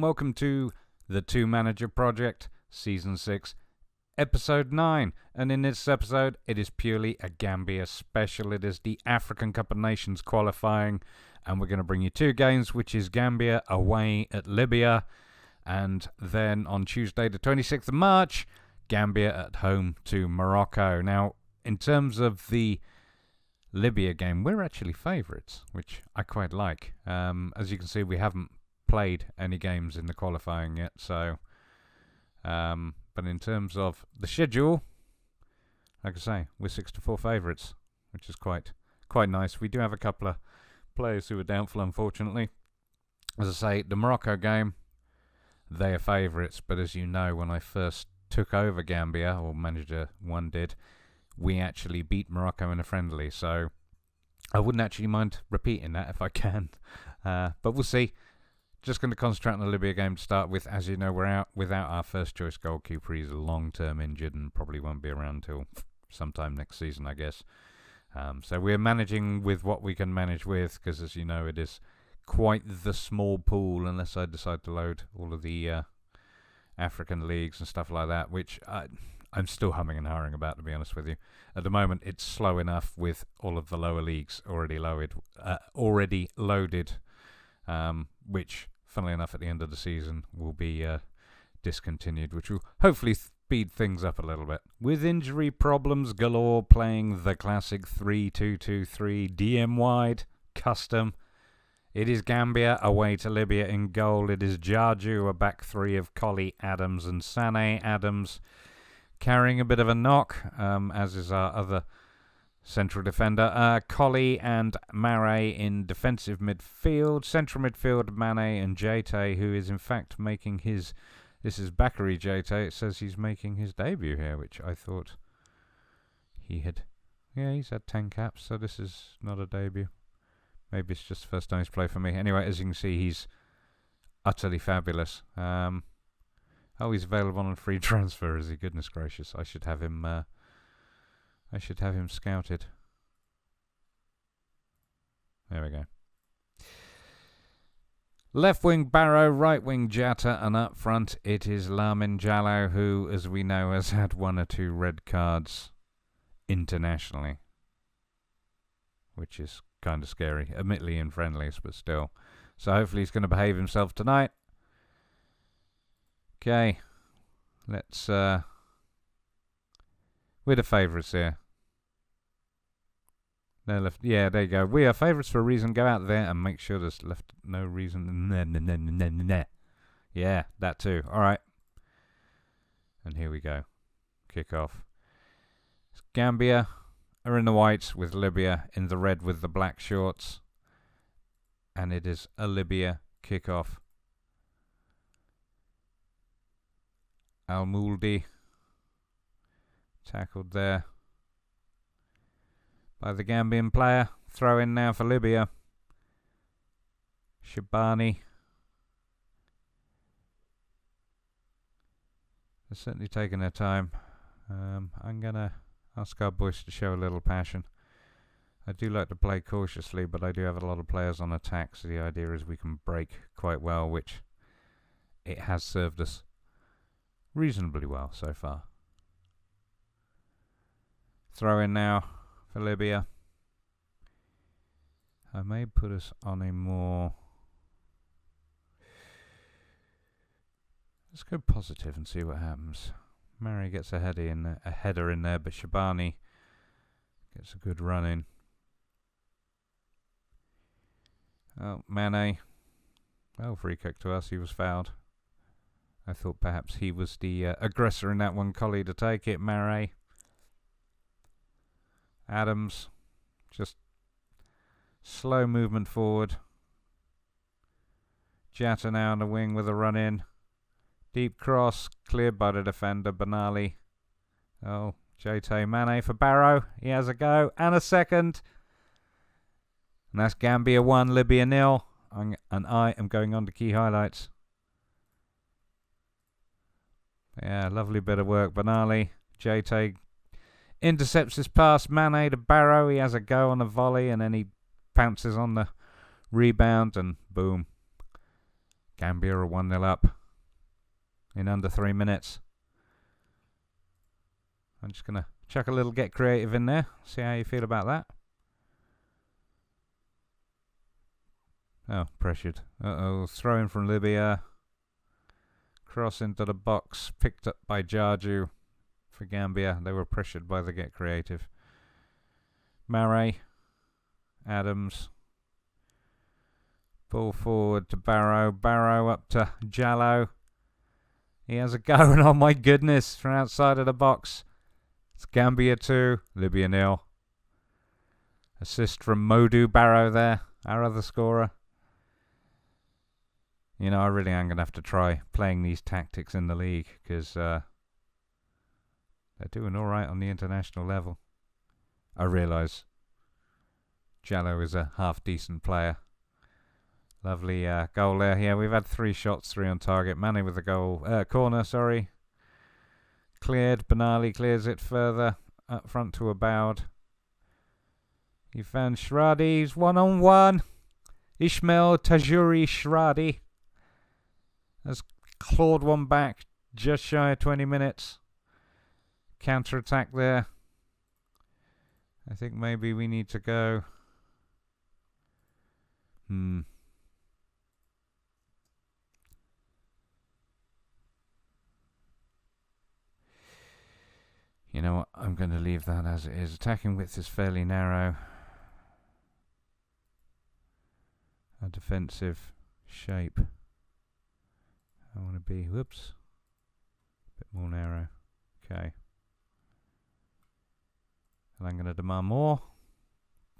Welcome to the Two Manager Project, Season 6, Episode 9. And in this episode, it is purely a Gambia Special. It is the African Cup of Nations qualifying. And we're going to bring you two games, which is Gambia away at Libya. And then on Tuesday, the 26th of March, Gambia at home to Morocco. Now, in terms of the Libya game, we're actually favourites, which I quite like. As you can see, we haven't played any games in the qualifying yet, so but in terms of the schedule, like I say, we're 6-4 favourites, which is quite nice. We do have a couple of players who are doubtful, unfortunately. As I say, the Morocco game, they are favourites, but as you know, when I first took over Gambia, or Manager 1 did, we actually beat Morocco in a friendly, so I wouldn't actually mind repeating that if I can, but we'll see. Just going to concentrate on the Libya game to start with. As you know, we're out without our first choice goalkeeper. He's long-term injured and probably won't be around till sometime next season, I guess. So we're managing with what we can manage with, because as you know, it is quite the small pool unless I decide to load all of the African leagues and stuff like that, which I'm still humming and hawing about, to be honest with you. At the moment, it's slow enough with all of the lower leagues already loaded, which, funnily enough, at the end of the season will be discontinued, which will hopefully speed things up a little bit. With injury problems galore, playing the classic 3-2-2-3 DM wide custom, it is Gambia away to Libya in goal. It is Jarju, a back three of Colley, Adams and Sané. Adams carrying a bit of a knock, as is our other central defender. Colley and Mare in defensive midfield. Central midfield, Mane and Jete, who is in fact making his... This is Bakary Jete. It says he's making his debut here, which I thought he had... Yeah, he's had 10 caps, so this is not a debut. Maybe it's just the first time he's played for me. Anyway, as you can see, he's utterly fabulous. Oh, he's available on a free transfer, is he? Goodness gracious. I should have him scouted. There we go. Left wing Barrow, right wing Jatta, and up front it is Lamin Jallow, who, as we know, has had 1 or 2 red cards internationally, which is kind of scary, admittedly in friendlies, but still. So hopefully he's going to behave himself tonight. Okay, let's... we're the favourites here. No left. Yeah, there you go. We are favourites for a reason. Go out there and make sure there's left no reason. Nah. Yeah, that too. All right. And here we go. Kick off. Gambia are in the whites with Libya in the red with the black shorts. And it is a Libya kick-off. Al-Mouldi tackled there by the Gambian player. Throw in now for Libya. Shabani. They're certainly taking their time. I'm going to ask our boys to show a little passion. I do like to play cautiously, but I do have a lot of players on attack, so the idea is we can break quite well, which it has served us reasonably well so far. Throw in now for Libya. I may put us on a more... Let's go positive and see what happens. Mary gets a header in there, but Shabani gets a good run in. Oh, Mane. Oh, free kick to us. He was fouled. I thought perhaps he was the aggressor in that one. Colley to take it. Mare. Adams. Just slow movement forward. Jatta now on the wing with a run in. Deep cross. Cleared by the defender. Benali. Oh, Jete Mane for Barrow. He has a go. And a second. And that's Gambia 1, Libya 0. And I am going on to key highlights. Yeah, lovely bit of work. Benali, Jete intercepts his pass. Mane to Barrow. He has a go on a volley and then he pounces on the rebound and boom. Gambia are 1-0 up in under 3 minutes. I'm just going to chuck a little get creative in there. See how you feel about that. Oh, pressured. Uh-oh, throw in from Libya. Cross into the box. Picked up by Jarju for Gambia. They were pressured by the get creative. Murray. Adams. Ball forward to Barrow. Barrow up to Jallo. He has a go, and oh my goodness, from outside of the box. It's Gambia 2, Libya 0. Assist from Modu Barrow there, our other scorer. You know, I really am going to have to try playing these tactics in the league because they're doing all right on the international level. I realise Jallo is a half-decent player. Lovely goal there. Yeah, we've had 3 shots, 3 on target. Mane with the goal. Corner, sorry. Cleared. Benali clears it further up front to Aboud. He found Shradi. He's 1-on-1. Ismail Tajuri Shradi has clawed one back just shy of 20 minutes. Counter-attack there. I think maybe we need to go. You know what? I'm going to leave that as it is. Attacking width is fairly narrow. A defensive shape. I want to be, whoops, a bit more narrow. Okay. And I'm going to demand more.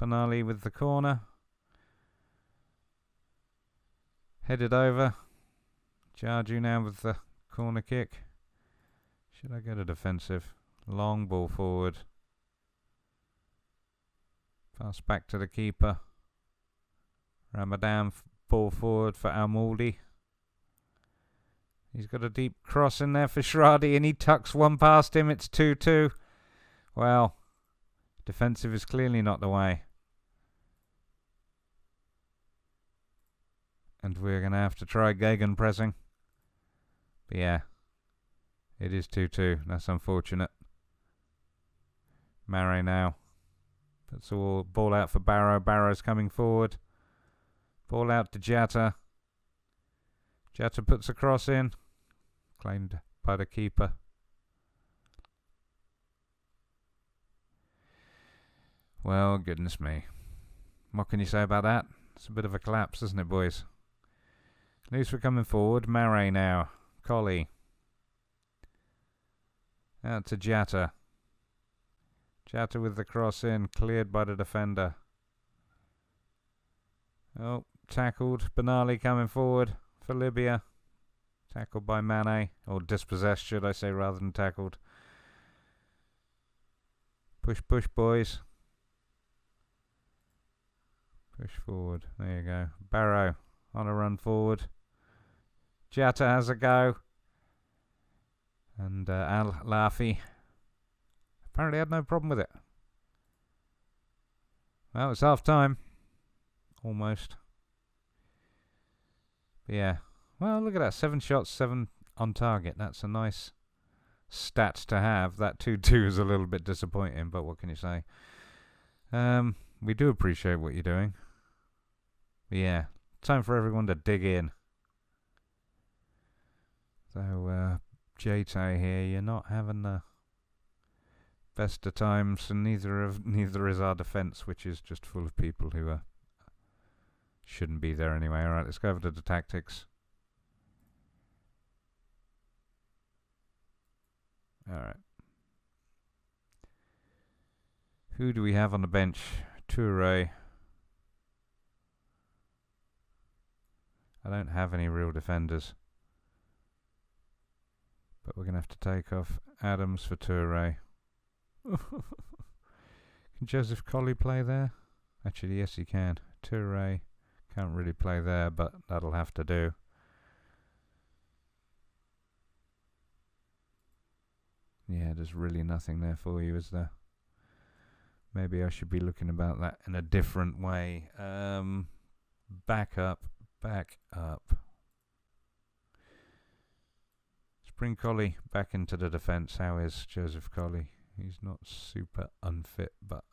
Benali with the corner. Headed over. Jarju now with the corner kick. Should I go to defensive? Long ball forward. Pass back to the keeper. Ramadan ball forward for Al-Mouldi. He's got a deep cross in there for Shradi and he tucks one past him. It's 2-2. Well, defensive is clearly not the way. And we're going to have to try Gagan pressing. But yeah, it is 2-2. That's unfortunate. Murray now. Puts all ball out for Barrow. Barrow's coming forward. Ball out to Jatta. Jatta puts a cross in. Claimed by the keeper. Well, goodness me. What can you say about that? It's a bit of a collapse, isn't it, boys? At least we're coming forward. Murray now. Collie. Out to Jatta. Jatta with the cross in. Cleared by the defender. Oh, tackled. Benali coming forward for Libya. Tackled by Mane. Or dispossessed, should I say, rather than tackled. Push, push, boys. Push forward. There you go. Barrow on a run forward. Jatta has a go. And Al-Lafi apparently had no problem with it. Well, it's half time. Almost. But yeah. Well, look at that. 7 shots, 7 on target. That's a nice stat to have. That 2-2 is a little bit disappointing, but what can you say? We do appreciate what you're doing. But yeah. Time for everyone to dig in. So, Jete here, you're not having the best of times, and neither is our defence, which is just full of people who shouldn't be there anyway. Alright, let's go over to the tactics. Alright. Who do we have on the bench? Toure. I don't have any real defenders. But we're going to have to take off Adams for Toure. Can Joseph Colley play there? Actually, yes he can. Toure can't really play there, but that'll have to do. Yeah, there's really nothing there for you, is there? Maybe I should be looking about that in a different way. Back up. Spring Collie back into the defence. How is Joseph Collie? He's not super unfit, but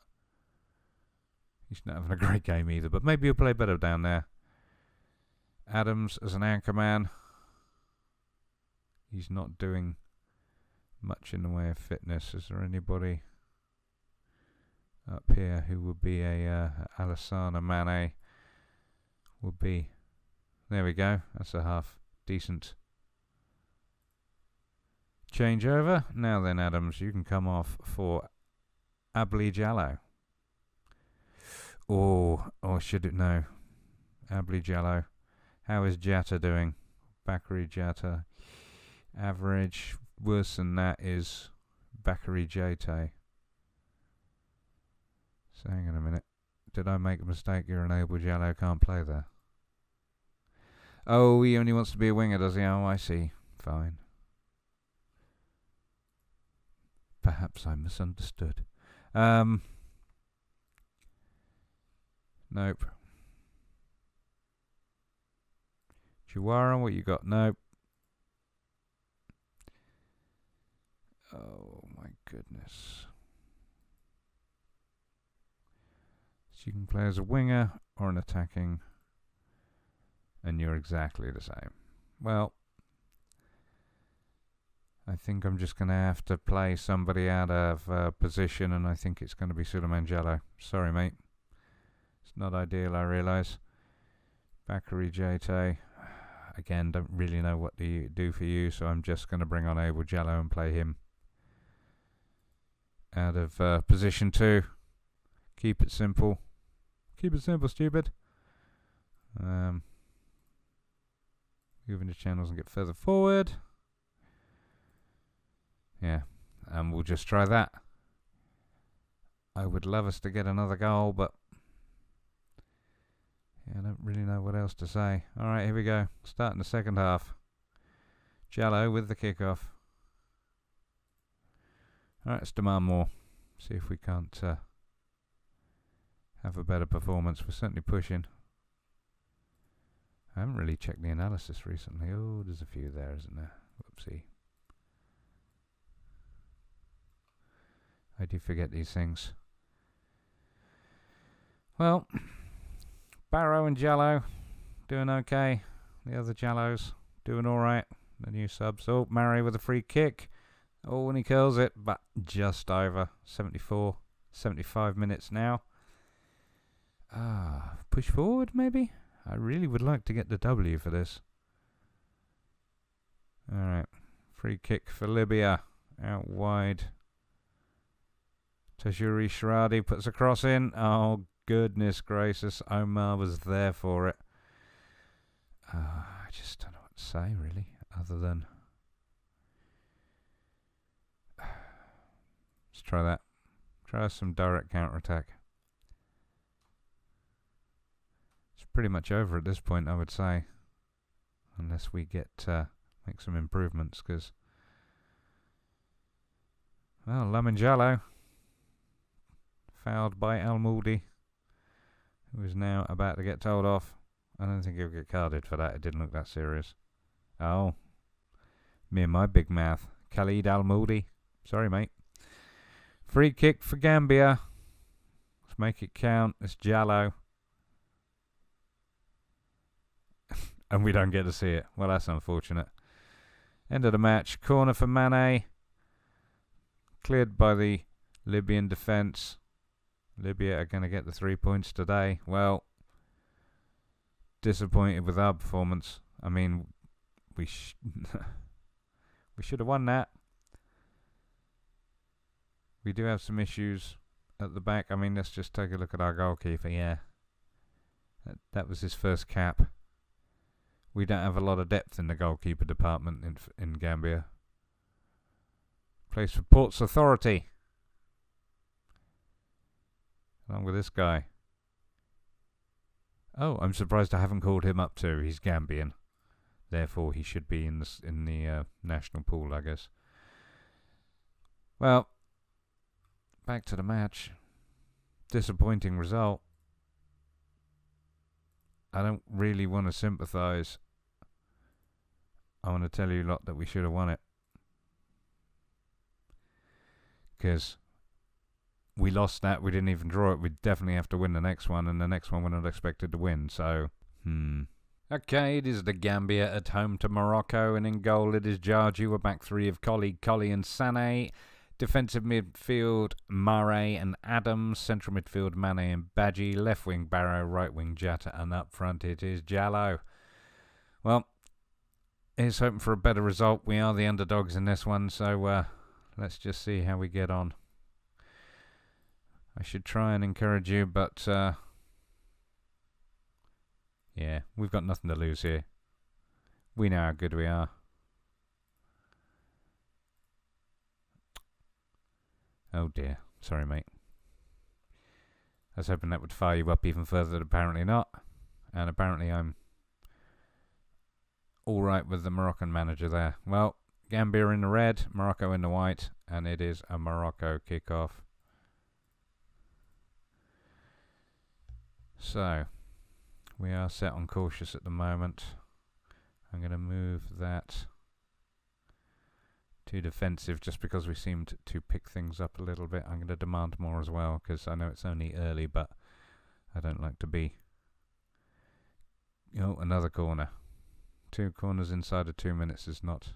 he's not having a great game either. But maybe he'll play better down there. Adams as an anchor man. He's not doing much in the way of fitness. Is there anybody up here who would be a Alassane Mane? Would be. There we go. That's a half decent changeover. Now then, Adams, you can come off for Abli Jallow. Or should it no? Abli Jallow. How is Jatta doing? Bakary Jatta. Average. Worse than that is Bakary Jatta. So hang on a minute. Did I make a mistake? You're an Abli Jallow can't play there. Oh, he only wants to be a winger, does he? Oh, I see. Fine. Perhaps I misunderstood. Nope. Chihuahua, what you got? Nope. Oh my goodness. So you can play as a winger or an attacking, and you're exactly the same. Well, I think I'm just going to have to play somebody out of position, and I think it's going to be Souleymane Diallo. Sorry, mate. It's not ideal, I realise. Bakary Jatta. Again, don't really know what to do for you, so I'm just going to bring on Abli Jallow and play him out of position 2. Keep it simple. Keep it simple, stupid. Moving the channels and get further forward. Yeah, and we'll just try that. I would love us to get another goal, but yeah, I don't really know what else to say. Alright, here we go. Starting the second half. Jallow with the kickoff. Alright, let's demand more. See if we can't have a better performance. We're certainly pushing. I haven't really checked the analysis recently. Oh, there's a few there, isn't there? Whoopsie. I do forget these things. Well, Barrow and Jallow doing okay. The other Jallows doing alright. The new subs. Oh, Murray with a free kick. Oh, and he curls it, but just over. 75 minutes now. Push forward, maybe? I really would like to get the W for this. Alright. Free kick for Libya. Out wide. Tajuri Shradi puts a cross in. Oh, goodness gracious. Omar was there for it. I just don't know what to say, really, other than... Let's try that. Try some direct counter-attack. It's pretty much over at this point, I would say. Unless we get make some improvements, because... Well, Lamine Jallow. Fouled by Al Mouldi, who is now about to get told off. I don't think he'll get carded for that. It didn't look that serious. Oh. Me and my big mouth. Khalid Al Mouldi. Sorry, mate. Free kick for Gambia. Let's make it count. It's Jallow. And we don't get to see it. Well, that's unfortunate. End of the match. Corner for Mane. Cleared by the Libyan defence. Libya are going to get the 3 points today. Well, disappointed with our performance. I mean, we should have won that. We do have some issues at the back. I mean, let's just take a look at our goalkeeper. Yeah, that was his first cap. We don't have a lot of depth in the goalkeeper department in Gambia. Plays for Ports Authority. Along with this guy. Oh, I'm surprised I haven't called him up too. He's Gambian. Therefore, he should be in the national pool, I guess. Well, back to the match. Disappointing result. I don't really want to sympathise. I want to tell you lot that we should have won it. Because we lost that, we didn't even draw it. We'd definitely have to win the next one, and the next one we're not expected to win, so, Okay, it is the Gambia at home to Morocco, and in goal it is Jarju, a back three of Collie and Sané. Defensive midfield, Murray and Adams. Central midfield, Mane and Badji. Left wing, Barrow. Right wing, Jatta. And up front it is Jallo. Well, here's hoping for a better result. We are the underdogs in this one, so let's just see how we get on. I should try and encourage you, but yeah, we've got nothing to lose here. We know how good we are. Oh dear. Sorry, mate. I was hoping that would fire you up even further, but apparently not. And apparently I'm alright with the Moroccan manager there. Well, Gambia in the red, Morocco in the white, and it is a Morocco kickoff. So, we are set on cautious at the moment. I'm going to move that to defensive just because we seemed to pick things up a little bit. I'm going to demand more as well because I know it's only early, but I don't like to be... another corner. 2 corners inside of 2 minutes is not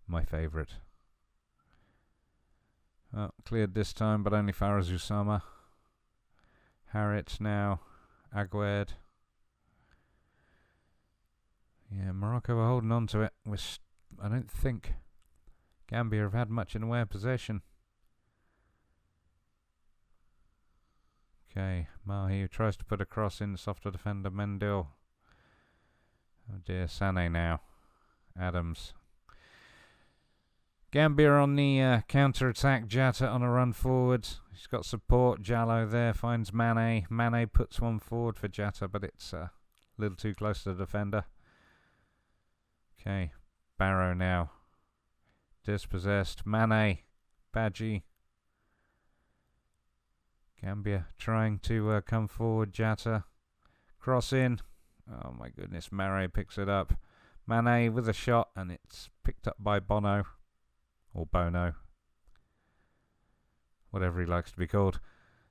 my favourite. Well, cleared this time, but only Faraz Usama. Harriet now. Agued. Yeah, Morocco are holding on to it. I don't think Gambia have had much in the way of possession. Okay, Mahi tries to put a cross in, softer defender Mendil. Oh dear, Sané now. Adams. Gambia on the counter-attack, Jatta on a run forward. He's got support, Jallo there, finds Mane. Mane puts one forward for Jatta, but it's a little too close to the defender. Okay, Barrow now. Dispossessed. Mane. Badji. Gambia trying to come forward. Jatta. Cross in. Oh my goodness. Mare picks it up. Mane with a shot, and it's picked up by Bono. Or Bono. Whatever he likes to be called.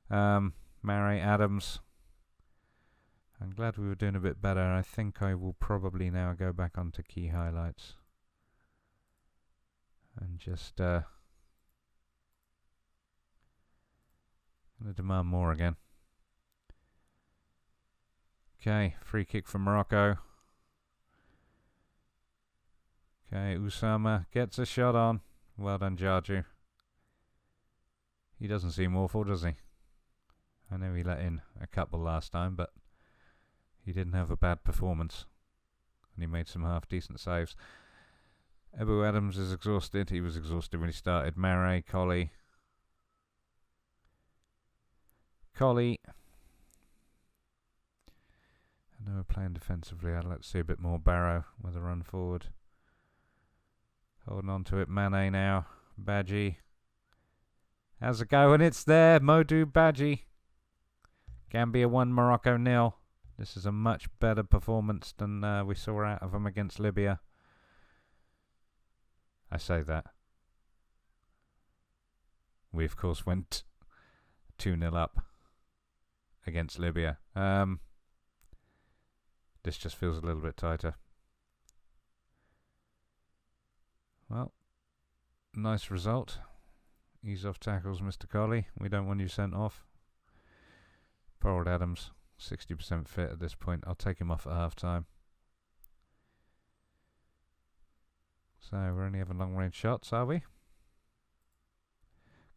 Mare Adams. I'm glad we were doing a bit better. I think I will probably now go back onto key highlights. And just gonna demand more again. Okay, free kick from Morocco. Okay, Usama gets a shot on. Well done, Jarju. He doesn't seem awful, does he? I know he let in a couple last time, but he didn't have a bad performance. And he made some half-decent saves. Ebu Adams is exhausted. He was exhausted when he started. Mare, Collie. I know we're playing defensively. I'd like to see a bit more Barrow with a run forward. Holding on to it. Mane now. Badji. How's it going? It's there. Modou Badji. Gambia 1, Morocco 0. This is a much better performance than we saw out of them against Libya. I say that. We, of course, went 2-0 up against Libya. This just feels a little bit tighter. Well, nice result. Ease off tackles, Mr. Collie. We don't want you sent off. Poor old Adams, 60% fit at this point. I'll take him off at half-time. So, we're only having long-range shots, are we?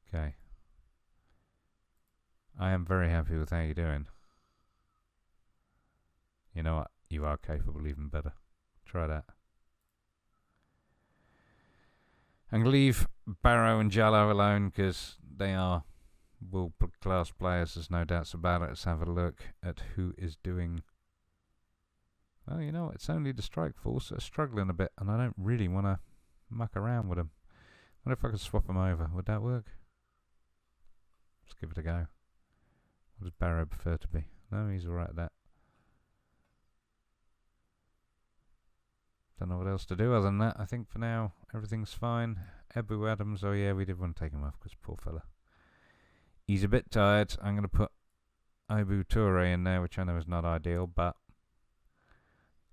Okay. I am very happy with how you're doing. You know what? You are capable even better. Try that. I'm going to leave Barrow and Jallo alone because they are world-class players, there's no doubts about it. Let's have a look at who is doing... Well, you know, it's only the strike force that are struggling a bit, and I don't really want to muck around with them. What if I could swap them over? Would that work? Let's give it a go. What does Barrow prefer to be? No, he's alright at that. Don't know what else to do other than that. I think for now, everything's fine. Ebu Adams, oh yeah, we did want to take him off, because poor fella. He's a bit tired. I'm going to put Ibu Toure in there, which I know is not ideal, but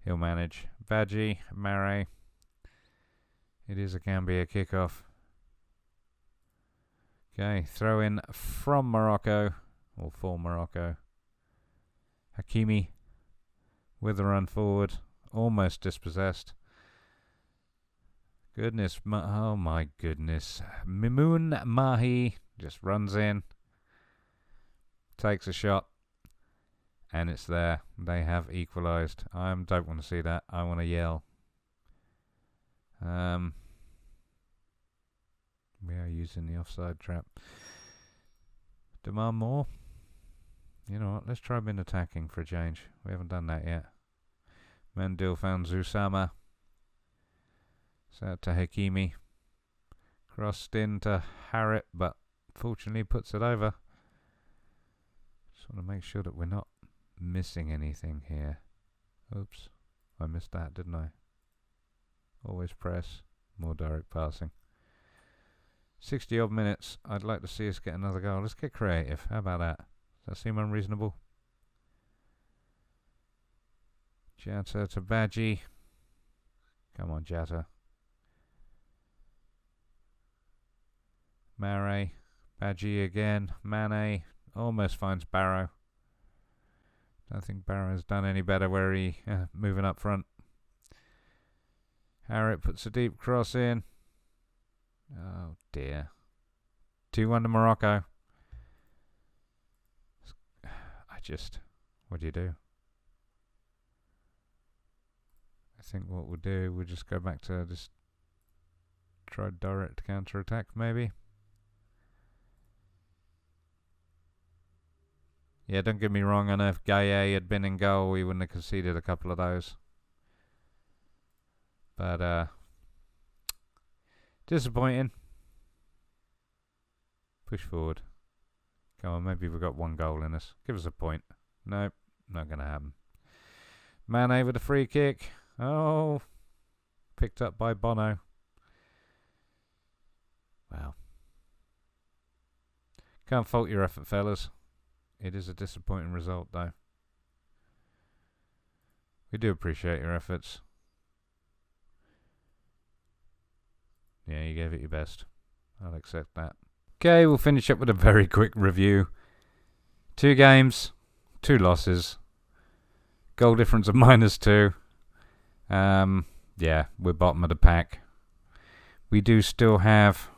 he'll manage. Badji, Mare. It is a Gambia kickoff. Okay, throw in from Morocco, or for Morocco. Hakimi with a run forward, almost dispossessed. Goodness, oh my goodness. Mimoun Mahi just runs in, takes a shot, and it's there. They have equalised. I don't want to see that. I want to yell. We are using the offside trap. Demand more? You know what? Let's try bin attacking for a change. We haven't done that yet. Mendil found Zusama. Out to Hakimi. Crossed into Harrit, but fortunately puts it over. Just want to make sure that we're not missing anything here. Oops. I missed that, didn't I? Always press. More direct passing. 60 odd minutes. I'd like to see us get another goal. Let's get creative. How about that? Does that seem unreasonable? Jatta to Badji. Come on, Jatta. Mare. Badji again. Mane. Almost finds Barrow. Don't think Barrow's done any better where he moving up front. Harrit puts a deep cross in. Oh dear. 2-1 to Morocco. What do you do? I think what we'll do, we'll just go back to just try direct counter attack maybe. Yeah, don't get me wrong, I know if Gaye had been in goal we wouldn't have conceded a couple of those. But disappointing. Push forward. Come on, maybe we've got one goal in us. Give us a point. Nope, not going to happen. Mane with a free kick. Oh, picked up by Bono. Wow. Can't fault your effort, fellas. It is a disappointing result, though. We do appreciate your efforts. Yeah, you gave it your best. I'll accept that. Okay, we'll finish up with a very quick review. 2 games, 2 losses. Goal difference of -2. Yeah, we're bottom of the pack. We do still have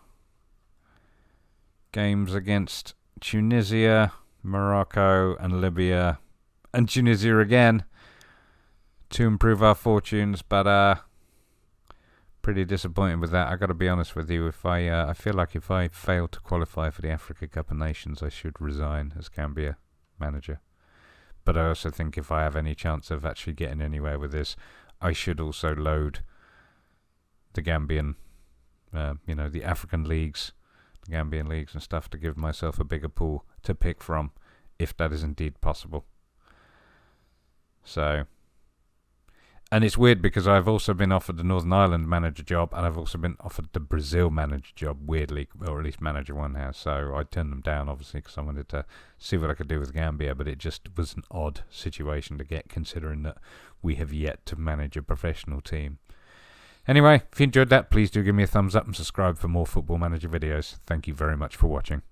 games against Tunisia, Morocco and Libya. And Tunisia again to improve our fortunes, but pretty disappointed with that. I got to be honest with you. If I feel like if I fail to qualify for the Africa Cup of Nations, I should resign as Gambia manager. But I also think if I have any chance of actually getting anywhere with this, I should also load the Gambian, the African leagues, the Gambian leagues and stuff to give myself a bigger pool to pick from, if that is indeed possible. So. And it's weird because I've also been offered the Northern Ireland manager job and I've also been offered the Brazil manager job, weirdly, or at least manager one has. So I turned them down, obviously, because I wanted to see what I could do with Gambia, but it just was an odd situation to get, considering that we have yet to manage a professional team. Anyway, if you enjoyed that, please do give me a thumbs up and subscribe for more Football Manager videos. Thank you very much for watching.